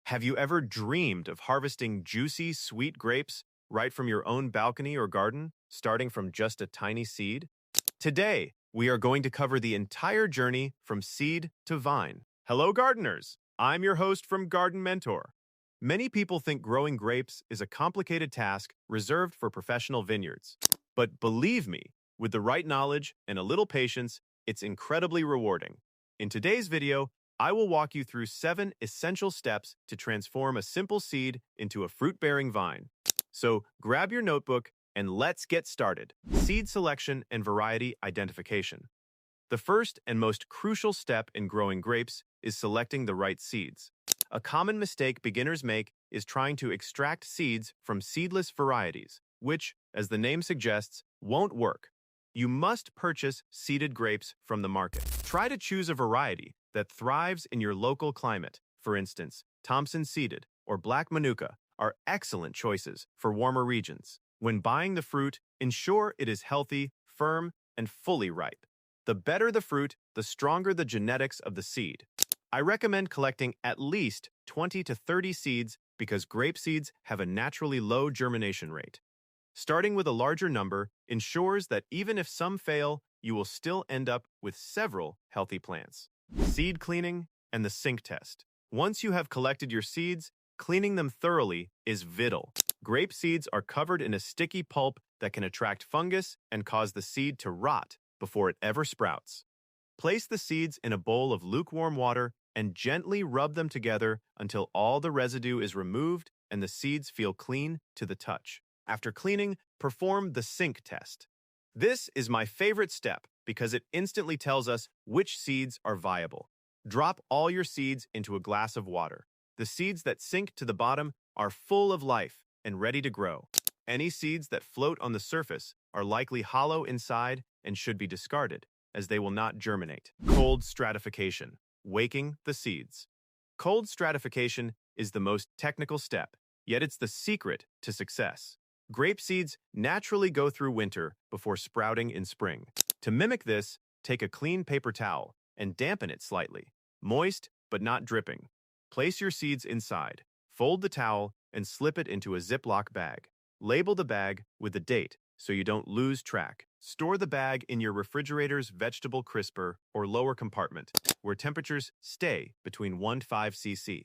Have you ever dreamed of harvesting juicy, sweet grapes right from your own balcony or garden, starting from just a tiny seed? Today, we are going to cover the entire journey from seed to vine. Hello, gardeners! I'm your host from Garden Mentor. Many people think growing grapes is a complicated task reserved for professional vineyards. But believe me, with the right knowledge and a little patience, it's incredibly rewarding. In today's video, I will walk you through 7 essential steps to transform a simple seed into a fruit-bearing vine. So grab your notebook and let's get started. Seed selection and variety identification. The first and most crucial step in growing grapes is selecting the right seeds. A common mistake beginners make is trying to extract seeds from seedless varieties, which, as the name suggests, won't work. You must purchase seeded grapes from the market. Try to choose a variety that thrives in your local climate. For instance, Thompson seeded or Black Manuka are excellent choices for warmer regions. When buying the fruit, ensure it is healthy, firm, and fully ripe. The better the fruit, the stronger the genetics of the seed. I recommend collecting at least 20 to 30 seeds because grape seeds have a naturally low germination rate. Starting with a larger number ensures that even if some fail, you will still end up with several healthy plants. Seed cleaning and the sink test. Once you have collected your seeds, cleaning them thoroughly is vital. Grape seeds are covered in a sticky pulp that can attract fungus and cause the seed to rot before it ever sprouts. Place the seeds in a bowl of lukewarm water and gently rub them together until all the residue is removed and the seeds feel clean to the touch. After cleaning, perform the sink test. This is my favorite step because it instantly tells us which seeds are viable. Drop all your seeds into a glass of water. The seeds that sink to the bottom are full of life and ready to grow. Any seeds that float on the surface are likely hollow inside and should be discarded, as they will not germinate. Cold stratification, waking the seeds. Cold stratification is the most technical step, yet it's the secret to success. Grape seeds naturally go through winter before sprouting in spring. To mimic this, take a clean paper towel and dampen it slightly, moist but not dripping. Place your seeds inside, fold the towel, and slip it into a Ziploc bag. Label the bag with the date so you don't lose track. Store the bag in your refrigerator's vegetable crisper or lower compartment, where temperatures stay between 1 to 5 cc.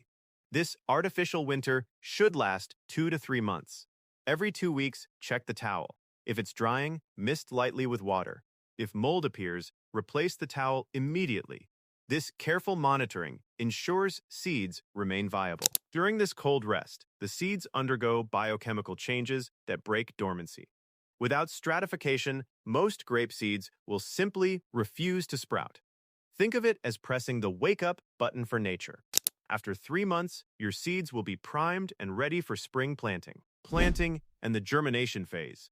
This artificial winter should last 2 to 3 months. Every 2 weeks, check the towel. If it's drying, mist lightly with water. If mold appears, replace the towel immediately. This careful monitoring ensures seeds remain viable. During this cold rest, the seeds undergo biochemical changes that break dormancy. Without stratification, most grape seeds will simply refuse to sprout. Think of it as pressing the wake-up button for nature. After 3 months, your seeds will be primed and ready for spring planting, and the germination phase.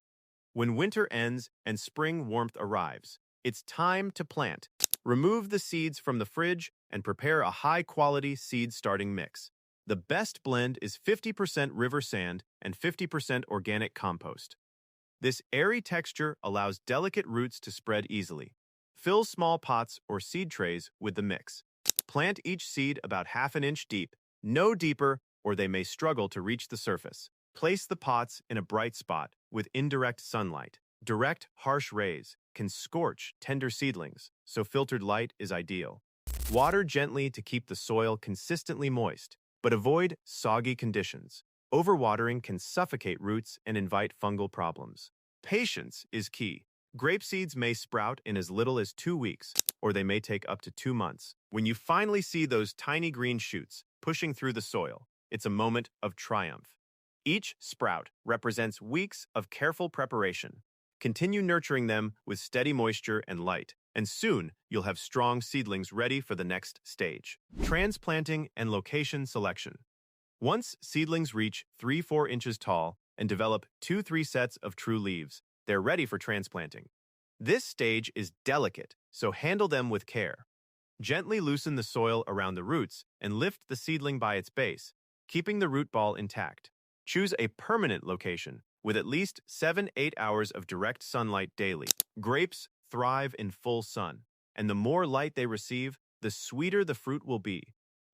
When winter ends and spring warmth arrives, it's time to plant. Remove the seeds from the fridge and prepare a high-quality seed starting mix. The best blend is 50% river sand and 50% organic compost. This airy texture allows delicate roots to spread easily. Fill small pots or seed trays with the mix. Plant each seed about ½ an inch deep, no deeper, or they may struggle to reach the surface. Place the pots in a bright spot with indirect sunlight. Direct, harsh rays can scorch tender seedlings, so filtered light is ideal. Water gently to keep the soil consistently moist, but avoid soggy conditions. Overwatering can suffocate roots and invite fungal problems. Patience is key. Grape seeds may sprout in as little as 2 weeks, or they may take up to 2 months. When you finally see those tiny green shoots pushing through the soil, it's a moment of triumph. Each sprout represents weeks of careful preparation. Continue nurturing them with steady moisture and light, and soon you'll have strong seedlings ready for the next stage. Transplanting and location selection. Once seedlings reach 3-4 inches tall and develop 2-3 sets of true leaves, they're ready for transplanting. This stage is delicate, so handle them with care. Gently loosen the soil around the roots and lift the seedling by its base, keeping the root ball intact. Choose a permanent location with at least 7-8 hours of direct sunlight daily. Grapes thrive in full sun, and the more light they receive, the sweeter the fruit will be.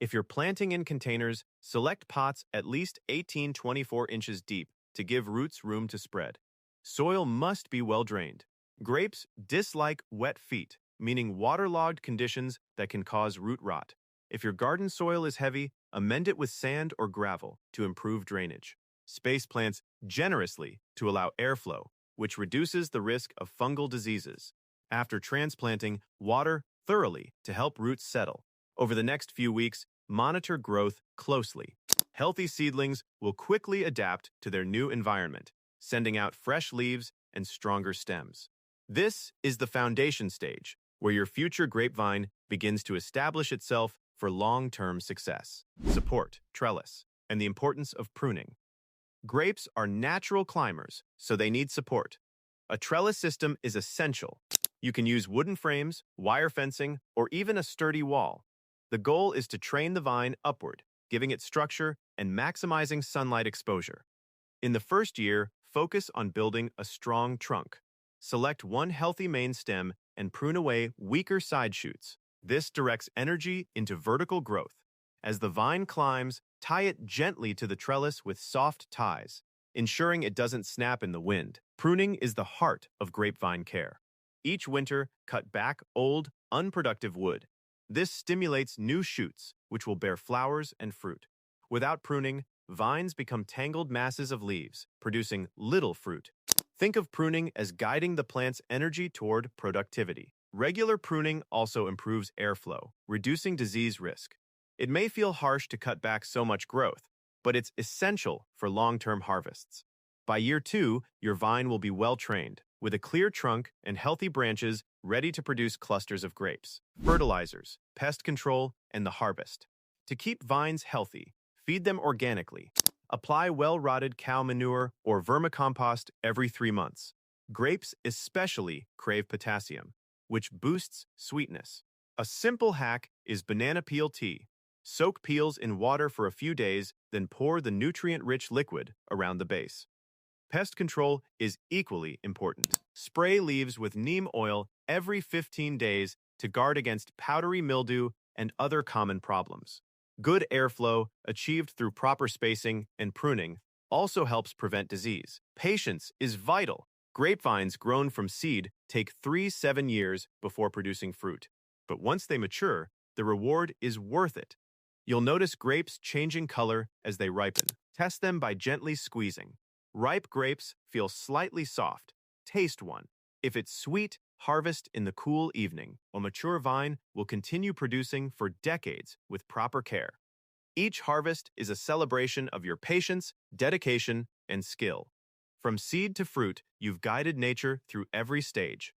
If you're planting in containers, select pots at least 18-24 inches deep to give roots room to spread. Soil must be well drained. Grapes dislike wet feet, meaning waterlogged conditions that can cause root rot. If your garden soil is heavy, amend it with sand or gravel to improve drainage. Space plants generously to allow airflow, which reduces the risk of fungal diseases. After transplanting, water thoroughly to help roots settle. Over the next few weeks, monitor growth closely. Healthy seedlings will quickly adapt to their new environment, sending out fresh leaves and stronger stems. This is the foundation stage, where your future grapevine begins to establish itself for long-term success. Support, trellis, and the importance of pruning. Grapes are natural climbers, so they need support. A trellis system is essential. You can use wooden frames, wire fencing, or even a sturdy wall. The goal is to train the vine upward, giving it structure and maximizing sunlight exposure. In the first year, focus on building a strong trunk. Select one healthy main stem and prune away weaker side shoots. This directs energy into vertical growth. As the vine climbs, tie it gently to the trellis with soft ties, ensuring it doesn't snap in the wind. Pruning is the heart of grapevine care. Each winter, cut back old, unproductive wood. This stimulates new shoots, which will bear flowers and fruit. Without pruning, vines become tangled masses of leaves, producing little fruit. Think of pruning as guiding the plant's energy toward productivity. Regular pruning also improves airflow, reducing disease risk. It may feel harsh to cut back so much growth, but it's essential for long-term harvests. By year 2, your vine will be well-trained, with a clear trunk and healthy branches ready to produce clusters of grapes. Fertilizers, pest control, and the harvest. To keep vines healthy, feed them organically. Apply well-rotted cow manure or vermicompost every 3 months. Grapes especially crave potassium, which boosts sweetness. A simple hack is banana peel tea. Soak peels in water for a few days, then pour the nutrient-rich liquid around the base. Pest control is equally important. Spray leaves with neem oil every 15 days to guard against powdery mildew and other common problems. Good airflow, achieved through proper spacing and pruning, also helps prevent disease. Patience is vital. Grapevines grown from seed take 3-7 years before producing fruit. But once they mature, the reward is worth it. You'll notice grapes changing color as they ripen. Test them by gently squeezing. Ripe grapes feel slightly soft. Taste one. If it's sweet, harvest in the cool evening. A mature vine will continue producing for decades with proper care. Each harvest is a celebration of your patience, dedication, and skill. From seed to fruit, you've guided nature through every stage.